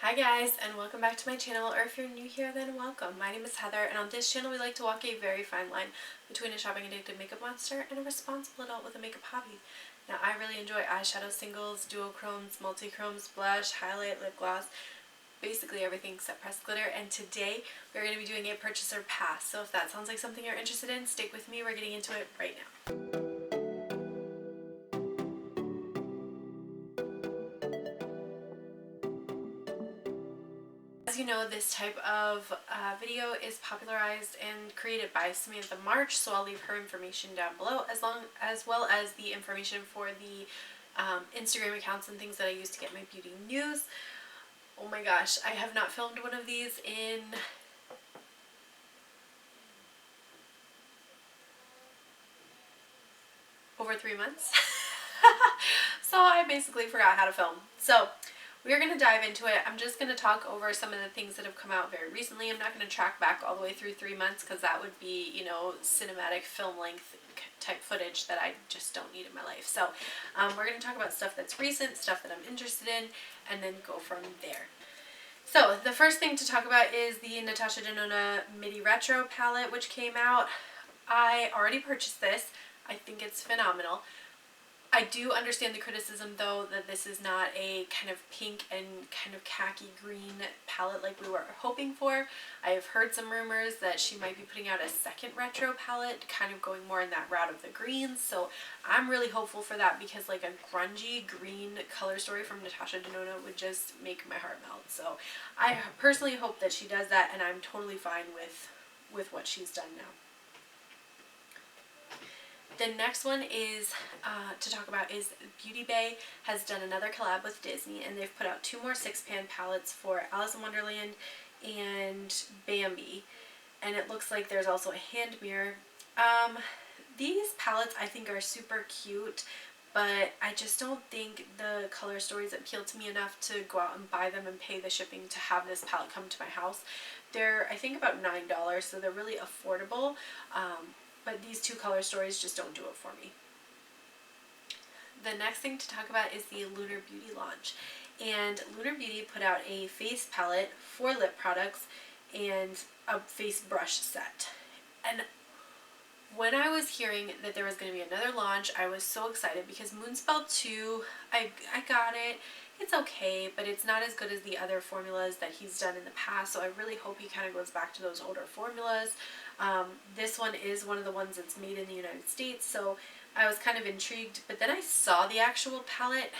Hi guys, and welcome back to my channel, or if you're new here then welcome. My name is Heather, and on this channel we like to walk a very fine line between a shopping addicted makeup monster and a responsible adult with a makeup hobby. Now I really enjoy eyeshadow singles, duochromes, multichromes, blush, highlight, lip gloss, basically everything except pressed glitter, and today we're going to be doing a purchase or pass. So if that sounds like something you're interested in, stick with me, we're getting into it right now. As you know, this type of video is popularized and created by Samantha March, so I'll leave her information down below, as well as the information for the Instagram accounts and things that I use to get my beauty news. Oh my gosh, I have not filmed one of these in over 3 months. So I basically forgot how to film. So we're going to dive into it. I'm just going to talk over some of the things that have come out very recently. I'm not going to track back all the way through 3 months because that would be, you know, cinematic film length type footage that I just don't need in my life. So we're going to talk about stuff that's recent, stuff that I'm interested in, and then go from there. So the first thing to talk about is the Natasha Denona Midi Retro palette, which came out. I already purchased this. I think it's phenomenal. I do understand the criticism though that this is not a kind of pink and kind of khaki green palette like we were hoping for. I have heard some rumors that she might be putting out a second retro palette, kind of going more in that route of the greens. So I'm really hopeful for that because like a grungy green color story from Natasha Denona would just make my heart melt. So I personally hope that she does that, and I'm totally fine with what she's done now. The next one is to talk about is BeautyBeay has done another collab with Disney, and they've put out 2 more 6-pan palettes for Alice in Wonderland and Bambi, and it looks like there's also a hand mirror. These palettes I think are super cute, but I just don't think the color stories appeal to me enough to go out and buy them and pay the shipping to have this palette come to my house. They're I think about $9, so they're really affordable. But these 2 color stories just don't do it for me. The next thing to talk about is the Lunar Beauty launch. And Lunar Beauty put out a face palette, 4 lip products, and a face brush set. And when I was hearing that there was going to be another launch, I was so excited because Moonspell 2, I got it. It's okay, but it's not as good as the other formulas that he's done in the past, so I really hope he kind of goes back to those older formulas. This one is one of the ones that's made in the United States, so I was kind of intrigued, but then I saw the actual palette.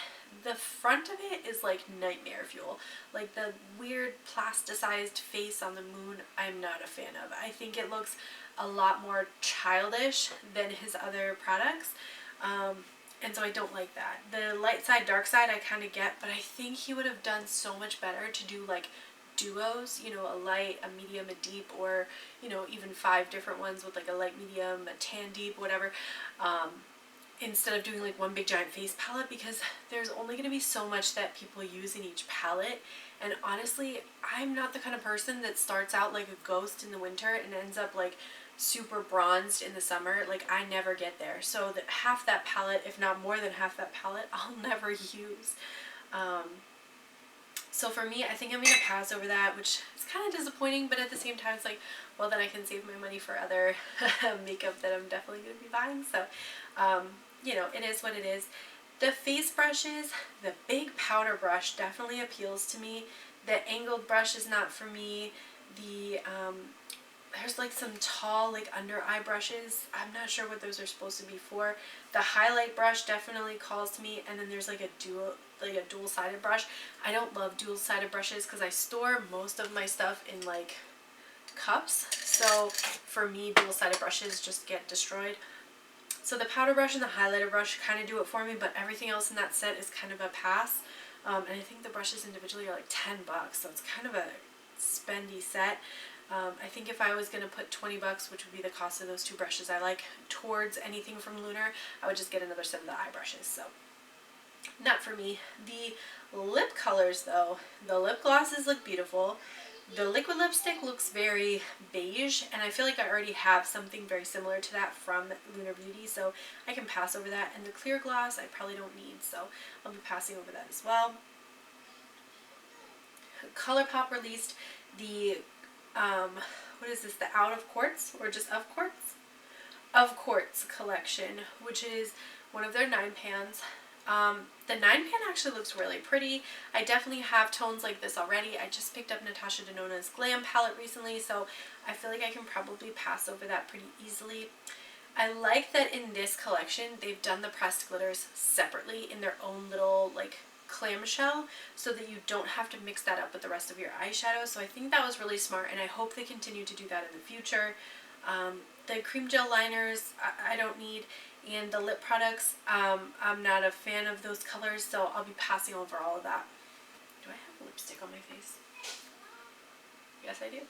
The front of it is like nightmare fuel. Like the weird plasticized face on the moon, I'm not a fan of. I think it looks a lot more childish than his other products. And so I don't like that. The light side, dark side I kind of get, but I think he would have done so much better to do like duos, you know, a light, a medium, a deep, or, you know, even 5 different ones with like a light, medium, a tan deep, whatever, instead of doing like one big giant face palette, because there's only going to be so much that people use in each palette. And honestly, I'm not the kind of person that starts out like a ghost in the winter and ends up like super bronzed in the summer. Like I never get there. So that half that palette, if not more than half that palette, I'll never use. So for me, I think I'm going to pass over that, which is kind of disappointing, but at the same time it's like, well, then I can save my money for other makeup that I'm definitely going to be buying. So, you know, it is what it is. The face brushes, the big powder brush definitely appeals to me. The angled brush is not for me. The there's like some tall like under eye brushes. I'm not sure what those are supposed to be for. The highlight brush definitely calls to me, and then there's like a dual-sided brush. I don't love dual-sided brushes because I store most of my stuff in like cups, so for me dual-sided brushes just get destroyed. So the powder brush and the highlighter brush kind of do it for me, but everything else in that set is kind of a pass. And I think the brushes individually are like $10, so it's kind of a spendy set. I think if I was going to put $20, which would be the cost of those 2 brushes I like, towards anything from Lunar, I would just get another set of the eye brushes. So not for me. The lip colors though, the lip glosses look beautiful. The liquid lipstick looks very beige, and I feel like I already have something very similar to that from Lunar Beauty, so I can pass over that. And the clear gloss I probably don't need, so I'll be passing over that as well. Colourpop released the, what is this, the Out of Quartz, or just Of Quartz? Of Quartz collection, which is one of their 9 pans. The 9 pan actually looks really pretty. I definitely have tones like this already. I just picked up Natasha Denona's Glam palette recently, so I feel like I can probably pass over that pretty easily. I like that in this collection they've done the pressed glitters separately in their own little like clamshell, so that you don't have to mix that up with the rest of your eyeshadow. So I think that was really smart, and I hope they continue to do that in the future. The cream gel liners I don't need, and the lip products, I'm not a fan of those colors, so I'll be passing over all of that. Do I have lipstick on my face? Yes, I do.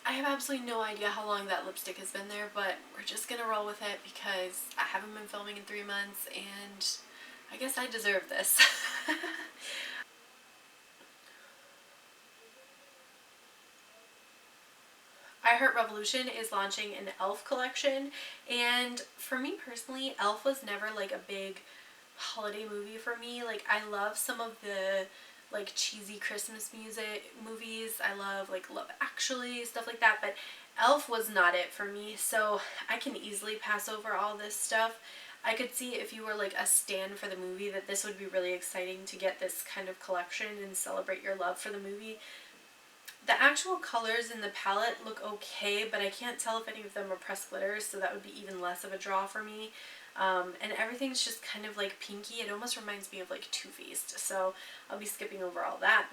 I have absolutely no idea how long that lipstick has been there, but we're just gonna roll with it because I haven't been filming in 3 months, and I guess I deserve this. IheartRevolution is launching an Elf collection, and for me personally, Elf was never like a big holiday movie for me. Like, I love some of the like cheesy Christmas movies. I love like Love Actually, stuff like that, but Elf was not it for me, so I can easily pass over all this stuff. I could see if you were like a stan for the movie that this would be really exciting to get this kind of collection and celebrate your love for the movie. The actual colors in the palette look okay, but I can't tell if any of them are pressed glitters, so that would be even less of a draw for me. And everything's just kind of like pinky. It almost reminds me of like Too Faced, so I'll be skipping over all that.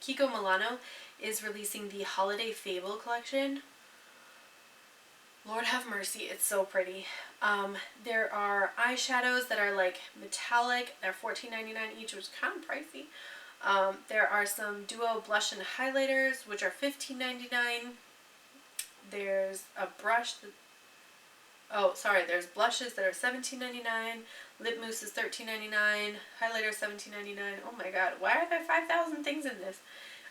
Kiko Milano is releasing the Holiday Fable collection. Lord have mercy, it's so pretty. There are eyeshadows that are like metallic. They're $14.99 each, which is kind of pricey. There are some duo blush and highlighters, which are $15.99. There's a brush that, oh sorry, there's blushes that are $17.99, lip mousse is $13.99, highlighter $17.99. Oh my god, why are there 5,000 things in this?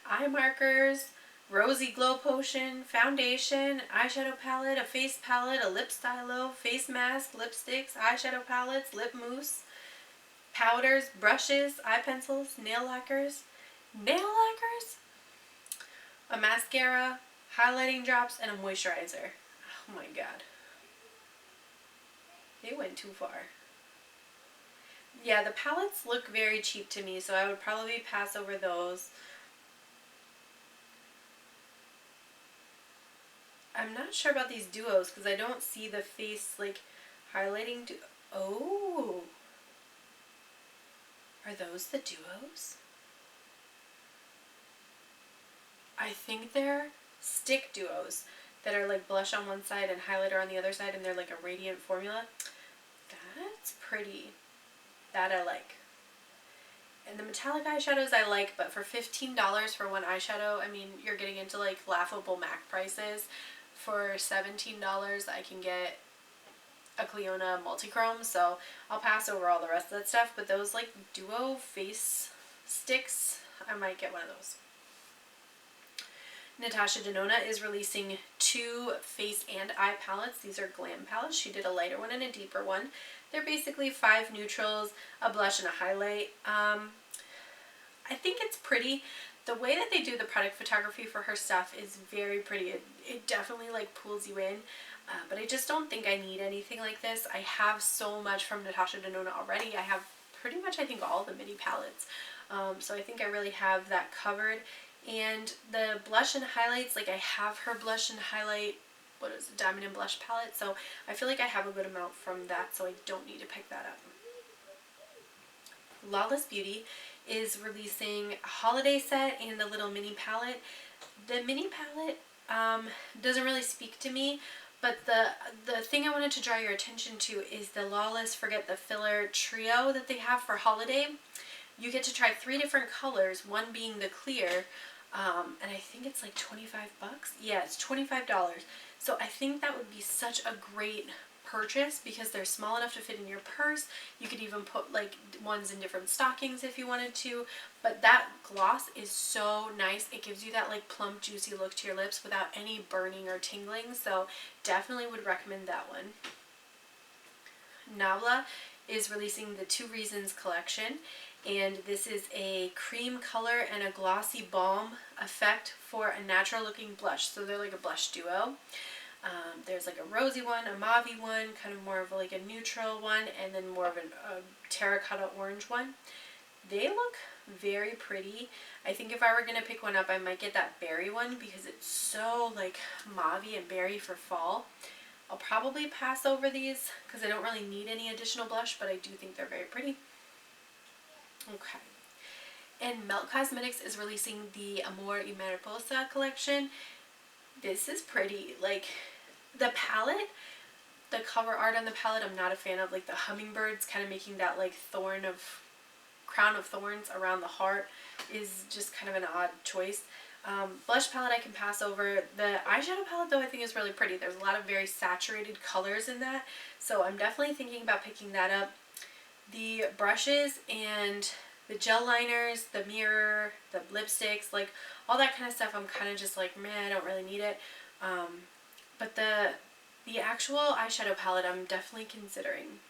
Eye markers, rosy glow potion, foundation, eyeshadow palette, a face palette, a lip stylo, face mask, lipsticks, eyeshadow palettes, lip mousse, powders, brushes, eye pencils, nail lacquers, a mascara, highlighting drops, and a moisturizer. Oh my god. They went too far. Yeah, the palettes look very cheap to me, so I would probably pass over those. I'm not sure about these duos because I don't see the face like highlighting oh. Are those the duos? I think they're stick duos that are like blush on one side and highlighter on the other side, and they're like a radiant formula. That's pretty. That I like. And the metallic eyeshadows I like, but for $15 for one eyeshadow, I mean, you're getting into like laughable MAC prices. For $17 I can get a Cliona multichrome, so I'll pass over all the rest of that stuff, but those like duo face sticks, I might get one of those. Natasha Denona is releasing 2 face and eye palettes. These are Glam palettes. She did a lighter one and a deeper one. They're basically 5 neutrals, a blush, and a highlight. I think it's pretty. The way that they do the product photography for her stuff is very pretty. It definitely like pulls you in. But I just don't think I need anything like this. I have so much from Natasha Denona already. I have pretty much, I think, all the Midi palettes. So I think I really have that covered. And the blush and highlights, like I have her blush and highlight, what is it, Diamond and Blush palette. So I feel like I have a good amount from that, so I don't need to pick that up. Lawless Beauty is releasing a holiday set and a little mini palette. The mini palette doesn't really speak to me, but the thing I wanted to draw your attention to is the Lawless Forget the Filler trio that they have for holiday. You get to try 3 different colors, one being the clear, and I think it's like 25 bucks. Yeah, it's $25. So I think that would be such a great purchase because they're small enough to fit in your purse. You could even put like ones in different stockings if you wanted to. But that gloss is so nice. It gives you that like plump, juicy look to your lips without any burning or tingling. So definitely would recommend that one. Nabla is releasing the 2 Reasons collection, and this is a cream color and a glossy balm effect for a natural looking blush. So they're like a blush duo. There's like a rosy one, a mauve one, kind of more of like a neutral one, and then more of a terracotta orange one. They look very pretty. I think if I were going to pick one up, I might get that berry one because it's so like mauve and berry for fall. I'll probably pass over these because I don't really need any additional blush, but I do think they're very pretty. Okay. And Melt Cosmetics is releasing the Amour y Mariposa collection. This is pretty. Like, the palette, the cover art on the palette, I'm not a fan of. Like, the hummingbirds kind of making that, like, crown of thorns around the heart is just kind of an odd choice. Blush palette I can pass over. The eyeshadow palette though I think is really pretty. There's a lot of very saturated colors in that, so I'm definitely thinking about picking that up. The brushes and the gel liners, the mirror, the lipsticks, like all that kind of stuff, I'm kind of just like, meh, I don't really need it. But the actual eyeshadow palette I'm definitely considering.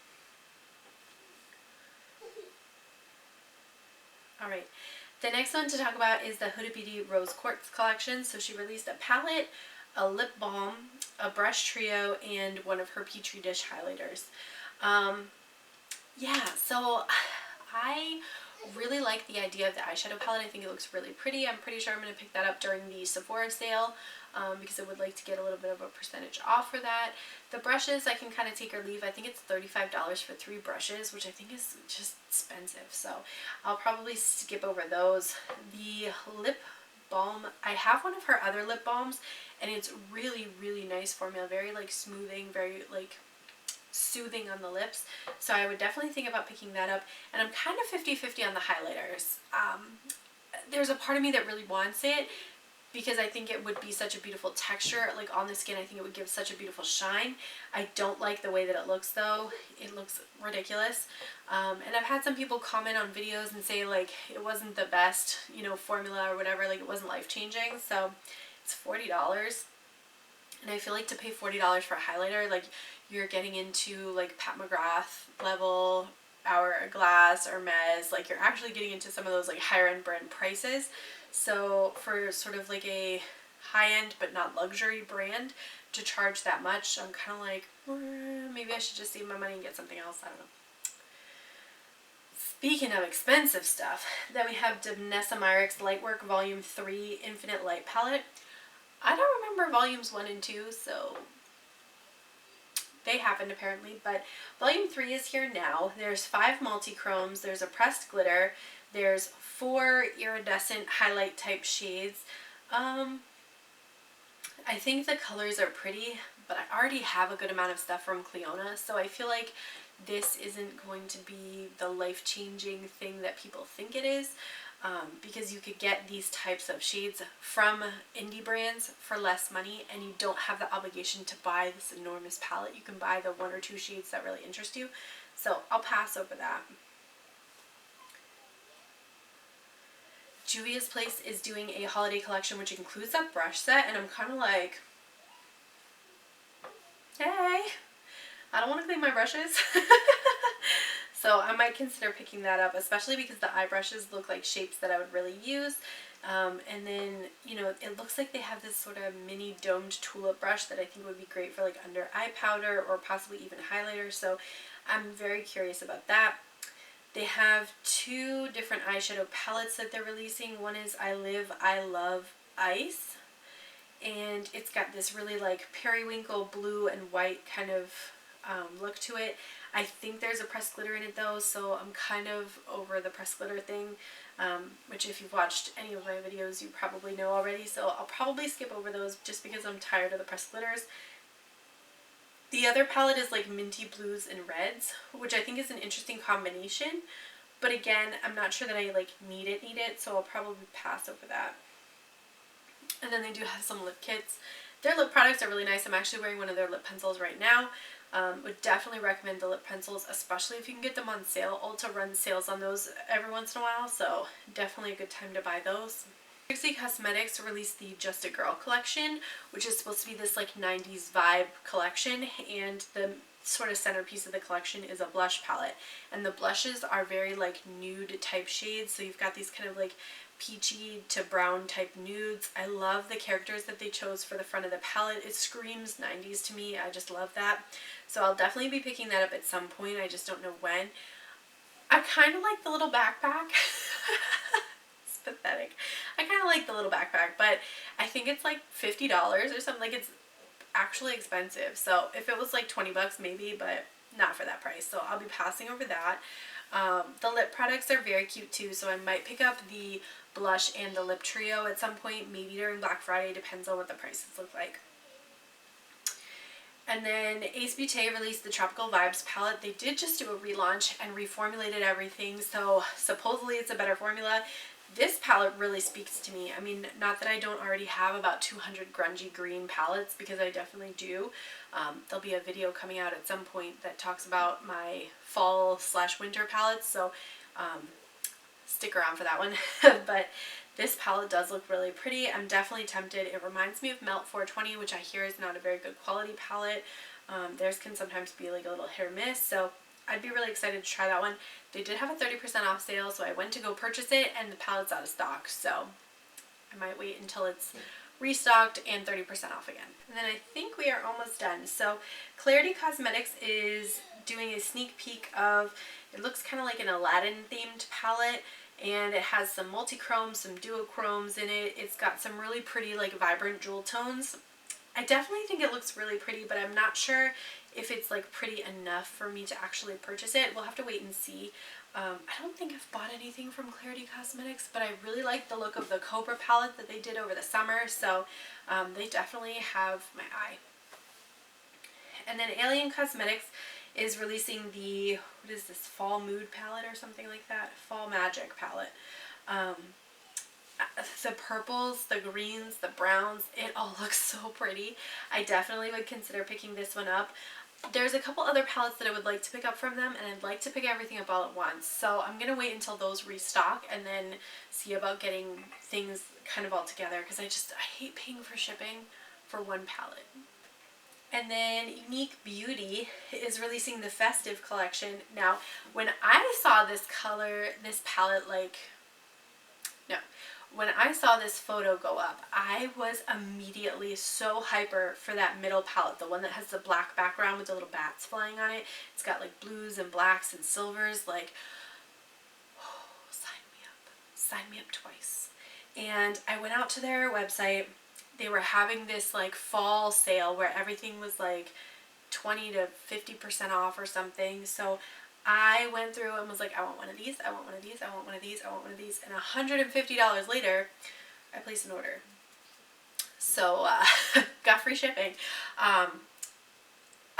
Alright. The next one to talk about is the Huda Beauty Rose Quartz collection. So she released a palette, a lip balm, a brush trio, and one of her Petri dish highlighters. Yeah, so I really like the idea of the eyeshadow palette. I think it looks really pretty. I'm pretty sure I'm going to pick that up during the Sephora sale because I would like to get a little bit of a percentage off for that. The brushes I can kind of take or leave. I think it's $35 for 3 brushes, which I think is just expensive. So I'll probably skip over those. The lip balm, I have one of her other lip balms and it's really, really nice formula. Very like smoothing, very like soothing on the lips. So I would definitely think about picking that up. And I'm kind of 50-50 on the highlighters. There's a part of me that really wants it because I think it would be such a beautiful texture. Like on the skin, I think it would give such a beautiful shine. I don't like the way that it looks though. It looks ridiculous. And I've had some people comment on videos and say like it wasn't the best, you know, formula or whatever. Like it wasn't life-changing. So it's $40. And I feel like to pay $40 for a highlighter, like you're getting into like Pat McGrath level, Hourglass, Hermes, like you're actually getting into some of those like higher end brand prices. So for sort of like a high end but not luxury brand to charge that much, I'm kind of like, maybe I should just save my money and get something else. I don't know. Speaking of expensive stuff, then we have Danessa Myricks Lightwork Volume 3 Infinite Light Palette. I don't remember volumes 1 and 2, so they happened apparently, but volume 3 is here now. There's 5 multi-chromes, there's a pressed glitter, there's 4 iridescent highlight type shades. I think the colors are pretty, but I already have a good amount of stuff from Cliona, so I feel like this isn't going to be the life-changing thing that people think it is. Because you could get these types of shades from indie brands for less money and you don't have the obligation to buy this enormous palette. You can buy the 1 or 2 shades that really interest you. So I'll pass over that. Juvia's Place is doing a holiday collection which includes that brush set and I'm kind of like, hey, I don't want to clean my brushes. So I might consider picking that up, especially because the eye brushes look like shapes that I would really use. And then, you know, it looks like they have this sort of mini domed tulip brush that I think would be great for like under eye powder or possibly even highlighter. So I'm very curious about that. They have 2 different eyeshadow palettes that they're releasing. One is I Live, I Love Ice. And it's got this really like periwinkle blue and white kind of look to it. I think there's a pressed glitter in it though, so I'm kind of over the pressed glitter thing, which if you've watched any of my videos you probably know already, so I'll probably skip over those just because I'm tired of the pressed glitters. The other palette is like minty blues and reds, which I think is an interesting combination, but again, I'm not sure that I like need it, so I'll probably pass over that. And then they do have some lip kits. Their lip products are really nice. I'm actually wearing one of their lip pencils right now. Would definitely recommend the lip pencils, especially if you can get them on sale. Ulta runs sales on those every once in a while, so definitely a good time to buy those. Trixie Cosmetics released the Just a Girl collection, which is supposed to be this like 90s vibe collection, and the sort of centerpiece of the collection is a blush palette, and the blushes are very like nude type shades, so you've got these kind of like peachy to brown type nudes. I love the characters that they chose for the front of the palette. It screams 90s to me. I just love that. So I'll definitely be picking that up at some point. I just don't know when. I kind of like the little backpack. It's pathetic. I kind of like the little backpack, but I think it's like $50 or something. Like, it's actually expensive. So if it was like 20 bucks maybe, but not for that price. So I'll be passing over that. The lip products are very cute too, so I might pick up the blush and the lip trio at some point, maybe during Black Friday, depends on what the prices look like. And then Ace Beauté released the Tropical Vibes palette. They did just do a relaunch and reformulated everything, so supposedly it's a better formula. This palette really speaks to me. I mean, not that I don't already have about 200 grungy green palettes, because I definitely do. There'll be a video coming out at some point that talks about my fall/winter palettes, so stick around for that one. But this palette does look really pretty. I'm definitely tempted. It reminds me of Melt 420, which I hear is not a very good quality palette. Theirs can sometimes be like a little hit or miss, so I'd be really excited to try that one. They did have a 30% off sale, so I went to go purchase it, and the palette's out of stock, so I might wait until it's restocked and 30% off again. And then I think we are almost done. So Klarity Kosmetics is doing a sneak peek of, it looks kind of like an Aladdin themed palette, and it has some multi-chromes, some duochromes in it. It's got some really pretty like vibrant jewel tones. I definitely think it looks really pretty, but I'm not sure if it's like pretty enough for me to actually purchase it. We'll have to wait and see. I don't think I've bought anything from Klarity Kosmetics, but I really like the look of the Cobra palette that they did over the summer, so they definitely have my eye. And then Alien Cosmetics is releasing the, what is this, Fall Mood palette or something like that? Fall Magic palette. The purples, the greens, the browns, it all looks so pretty. I definitely would consider picking this one up. There's a couple other palettes that I would like to pick up from them, and I'd like to pick everything up all at once. So I'm going to wait until those restock and then see about getting things kind of all together, because I hate paying for shipping for one palette. And then Unique Beauty is releasing the Festive collection. Now, when I saw this palette, when I saw this photo go up, I was immediately so hyper for that middle palette, the one that has the black background with the little bats flying on it. It's got like blues and blacks and silvers, like, oh, sign me up twice. And I went out to their website. They were having this like fall sale where everything was like 20 to 50% off or something. So I went through and was like, I want one of these, I want one of these, I want one of these, I want one of these. And $150 later, I placed an order. So, got free shipping.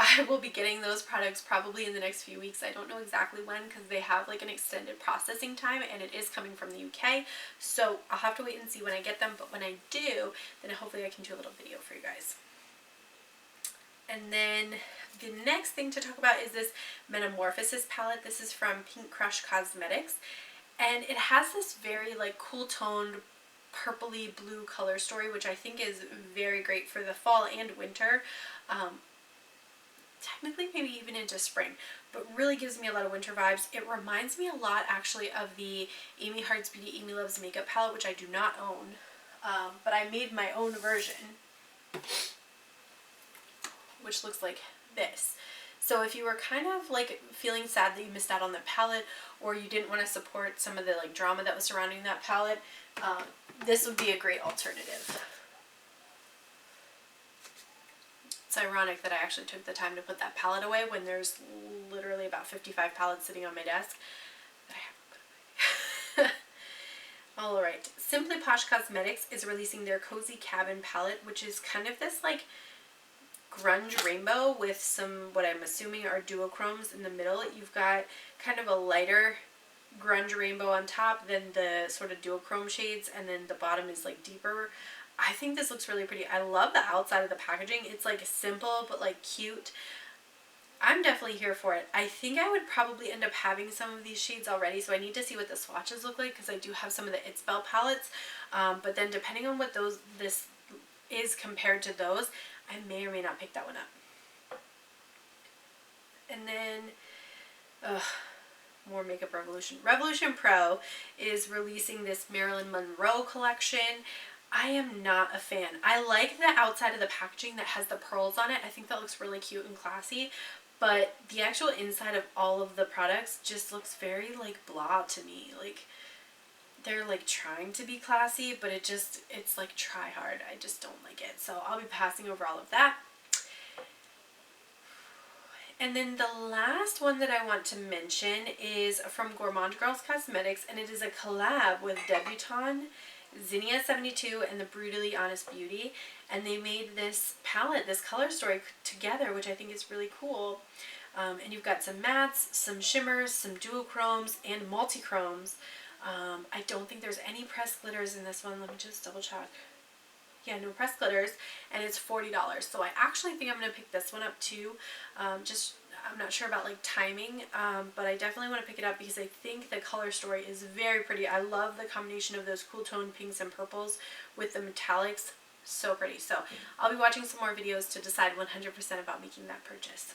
I will be getting those products probably in the next few weeks. I don't know exactly when, because they have like an extended processing time, and it is coming from the UK. So I'll have to wait and see when I get them. But when I do, then hopefully I can do a little video for you guys. And then the next thing to talk about is this Metamorphosis palette. This is from Pink Crush Cosmetics, and it has this very like cool toned purpley blue color story, which I think is very great for the fall and winter. Technically maybe even into spring, but really gives me a lot of winter vibes. It reminds me a lot actually of the Amy Heart's Beauty Amy Loves Makeup palette, which I do not own, but I made my own version, which looks like this. So if you were kind of like feeling sad that you missed out on the palette, or you didn't want to support some of the like drama that was surrounding that palette, this would be a great alternative. It's ironic that I actually took the time to put that palette away when there's literally about 55 palettes sitting on my desk that I haven't put away. Alright, Simply Posh Cosmetics is releasing their Cozy Cabin palette, which is kind of this like grunge rainbow with some, what I'm assuming are duochromes in the middle. You've got kind of a lighter grunge rainbow on top than the sort of duochrome shades, and then the bottom is like deeper. I think this looks really pretty. I love the outside of the packaging. It's like simple but like cute. I'm definitely here for it. I think I would probably end up having some of these shades already, so I need to see what the swatches look like because I do have some of the It's Belle palettes. But then depending on what this is compared to those, I may or may not pick that one up. And then, more Makeup Revolution. Revolution Pro is releasing this Marilyn Monroe collection. I am not a fan. I like the outside of the packaging that has the pearls on it. I think that looks really cute and classy. But the actual inside of all of the products just looks very like blah to me. Like they're like trying to be classy, but it's like try hard. I just don't like it. So I'll be passing over all of that. And then the last one that I want to mention is from Gourmand Girls Cosmetics, and it is a collab with Debutante, Zinnia 72, and the Brutally Honest Beauty. And they made this palette, this color story together, which I think is really cool. And you've got some mattes, some shimmers, some duochromes, and multichromes. I don't think there's any pressed glitters in this one. Let me just double check. Yeah, no pressed glitters, and it's $40. So I actually think I'm going to pick this one up too. I'm not sure about like timing, but I definitely want to pick it up because I think the color story is very pretty. I love the combination of those cool tone pinks and purples with the metallics. So pretty. So I'll be watching some more videos to decide 100% about making that purchase.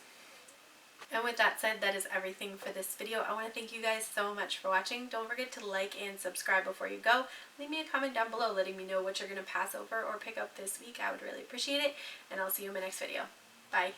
And with that said, that is everything for this video. I want to thank you guys so much for watching. Don't forget to like and subscribe before you go. Leave me a comment down below letting me know what you're going to pass over or pick up this week. I would really appreciate it. And I'll see you in my next video. Bye.